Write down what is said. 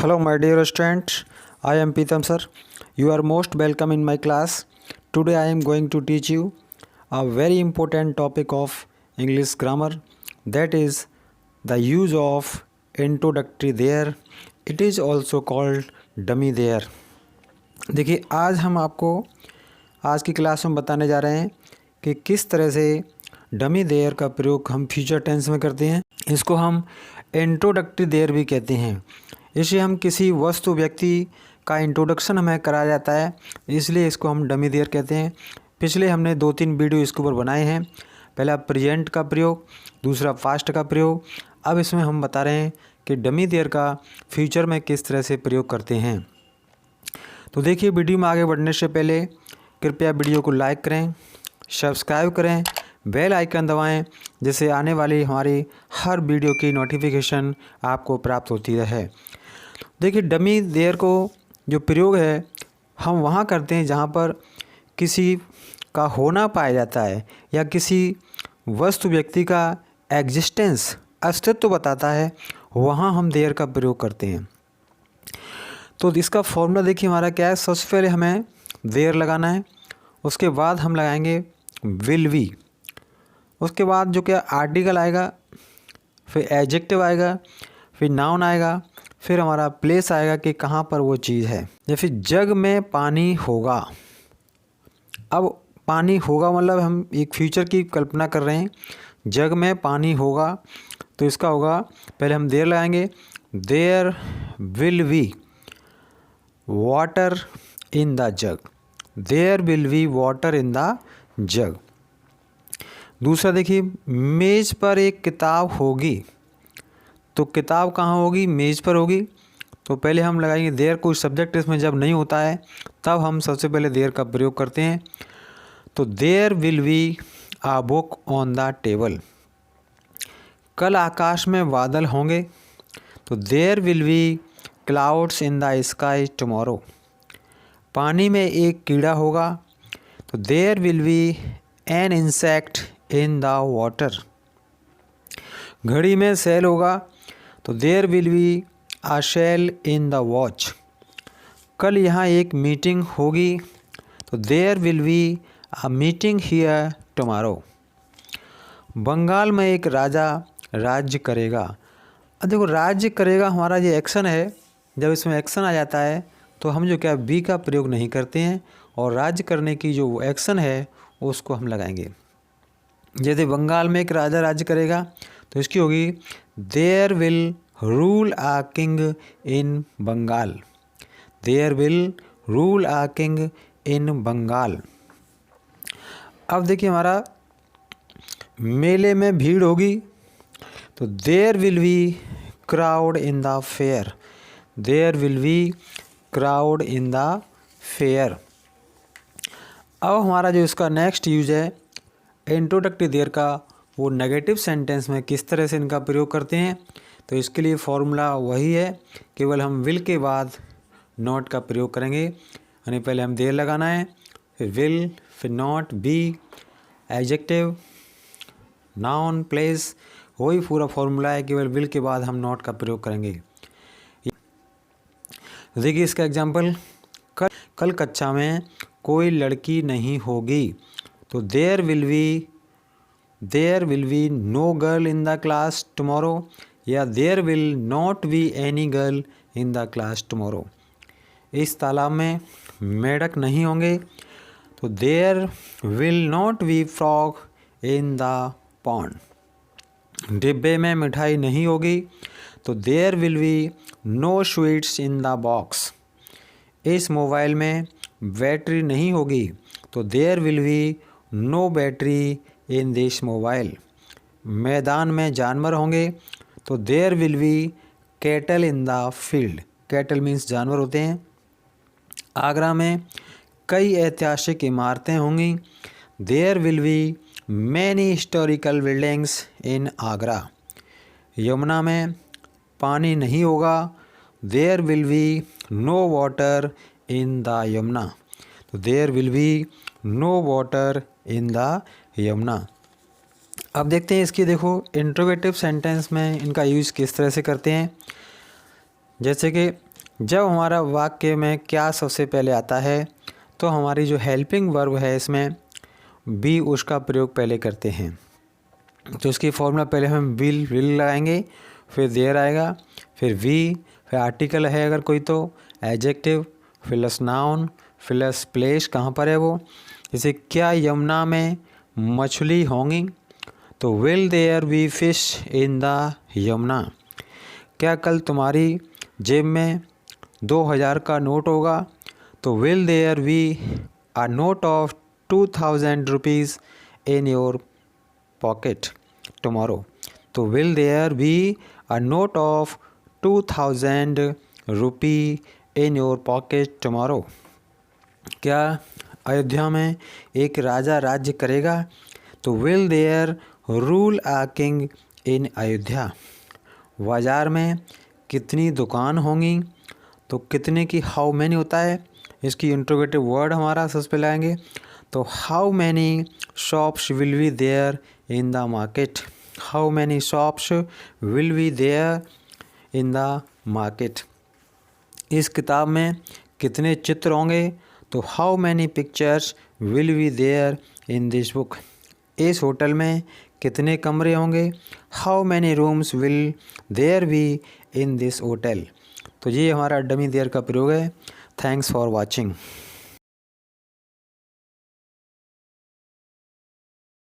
Hello my dear students, I am Pitam sir. You are most welcome in my class. Today I am going to teach you a very important topic of English grammar, that is the use of introductory there. It is also called dummy there. देखिए आज हम आपको आज की class में बताने जा रहे हैं कि किस तरह से डमी देयर का प्रयोग हम फ्यूचर टेंस में करते हैं। इसको हम इंट्रोडक्टरी देयर भी कहते हैं। इसे हम किसी वस्तु व्यक्ति का इंट्रोडक्शन हमें कराया जाता है, इसलिए इसको हम डमी देयर कहते हैं। पिछले हमने 2-3 वीडियो इसके ऊपर बनाए हैं। पहला प्रेजेंट का प्रयोग, दूसरा पास्ट का प्रयोग। अब इसमें हम बता रहे हैं कि डमी देयर का फ्यूचर में किस तरह से प्रयोग करते हैं। तो देखिए, वीडियो में आगे बढ़ने से पहले कृपया वीडियो को लाइक करें, सब्सक्राइब करें, बेल आइकन दबाएं, जिससे आने वाली हमारी हर वीडियो की नोटिफिकेशन आपको प्राप्त होती रहे। देखिए, डमी देयर को जो प्रयोग है हम वहाँ करते हैं जहाँ पर किसी का होना पाया जाता है या किसी वस्तु व्यक्ति का एग्जिस्टेंस अस्तित्व बताता है, वहाँ हम देयर का प्रयोग करते हैं। तो इसका फॉर्मूला देखिए हमारा क्या है। सबसे पहले हमें देयर लगाना है, उसके बाद हम लगाएंगे विल बी, उसके बाद जो क्या आर्टिकल आएगा, फिर एडजेक्टिव आएगा, फिर नाउन आएगा, फिर हमारा प्लेस आएगा कि कहाँ पर वो चीज़ है। जैसे जग में पानी होगा। अब पानी होगा मतलब हम एक फ्यूचर की कल्पना कर रहे हैं। जग में पानी होगा तो इसका होगा, पहले हम देयर लगाएंगे, there will be water in the jug, there will be water in the jug. दूसरा देखिए, मेज़ पर एक किताब होगी, तो किताब कहाँ होगी, मेज़ पर होगी। तो पहले हम लगाएंगे देयर, कोई सब्जेक्ट इसमें जब नहीं होता है तब हम सबसे पहले देयर का प्रयोग करते हैं। तो there will be a book on the table. कल आकाश में बादल होंगे, तो there will be clouds in the sky tomorrow. पानी में एक कीड़ा होगा, तो there will be an insect in the water. घड़ी में सेल होगा, तो there will be a cell in the watch. कल यहाँ एक मीटिंग होगी, तो there will be a meeting here tomorrow. Bengal में एक राजा राज्य करेगा। अब देखो, राज्य करेगा हमारा ये एक्शन है। जब इसमें एक्शन आ जाता है तो हम जो क्या बी का प्रयोग नहीं करते हैं, और राज्य करने की जो एक्शन है उसको हम लगाएंगे। जैसे बंगाल में एक राजा राज्य करेगा, तो इसकी होगी there will rule a king in Bengal, there will rule a king in Bengal. अब देखिए, हमारा मेले में भीड़ होगी, तो there will be crowd in the fair, there will be crowd in the fair. अब हमारा जो इसका नेक्स्ट यूज है इंट्रोडक्टरी देयर का, वो नेगेटिव सेंटेंस में किस तरह से इनका प्रयोग करते हैं। तो इसके लिए फॉर्मूला वही है, केवल हम विल के बाद नॉट का प्रयोग करेंगे। यानी पहले हम देयर लगाना है, फिर विल, फिर not, be, adjective, noun, place, वही पूरा फॉर्मूला है, केवल विल के बाद हम नॉट का प्रयोग करेंगे। देखिए इसका एग्जाम्पल, कल कक्षा में कोई लड़की नहीं होगी, तो there will be no girl in the class tomorrow, या there will not be any girl in the class tomorrow. इस तालाब में मेढक नहीं होंगे, तो there will not be frog in the pond. डिब्बे में मिठाई नहीं होगी, तो there will be no sweets in the box. इस मोबाइल में बैटरी नहीं होगी, तो there will be no battery in this mobile. मैदान में जानवर होंगे, तो there will be cattle in the field, cattle means जानवर होते हैं। आगरा में कई ऐतिहासिक इमारतें होंगी, there will be many historical buildings in Agra. Yamuna में पानी नहीं होगा, there will be no water in the Yamuna, तो there will be no water in the Yamuna. अब देखते हैं इसकी, देखो इंट्रोगेटिव सेंटेंस में इनका यूज़ किस तरह से करते हैं। जैसे कि जब हमारा वाक्य में क्या सबसे पहले आता है तो हमारी जो हेल्पिंग वर्ब है इसमें बी उसका प्रयोग पहले करते हैं। तो उसकी फॉर्मूला पहले हम विल लगाएंगे, फिर देयर आएगा, फिर वी, फिर आर्टिकल है अगर कोई तो adjective, plus noun, plus place कहाँ पर है वो। जैसे क्या यमुना में मछली होंगी, तो will there be fish in the Yamuna. क्या कल तुम्हारी जेब में 2000 का नोट होगा, तो will there be a note of 2000 rupees in your pocket tomorrow. तो will there be a note of 2000 rupee in your pocket tomorrow. क्या अयोध्या में एक राजा राज्य करेगा, तो will there rule a king in Ayodhya. बाज़ार में कितनी दुकान होंगी, तो कितने की हाउ मैनी होता है, इसकी इंट्रोगेटिव वर्ड हमारा सबसे पहले आएंगे। तो how many shops will be there in the market. How many shops will be there in the market. इस किताब में कितने चित्र होंगे, तो how many pictures will be there in this book. इस होटल में कितने कमरे होंगे, how many rooms will there be in this hotel. तो ये हमारा डमी देयर का प्रयोग है। Thanks for watching.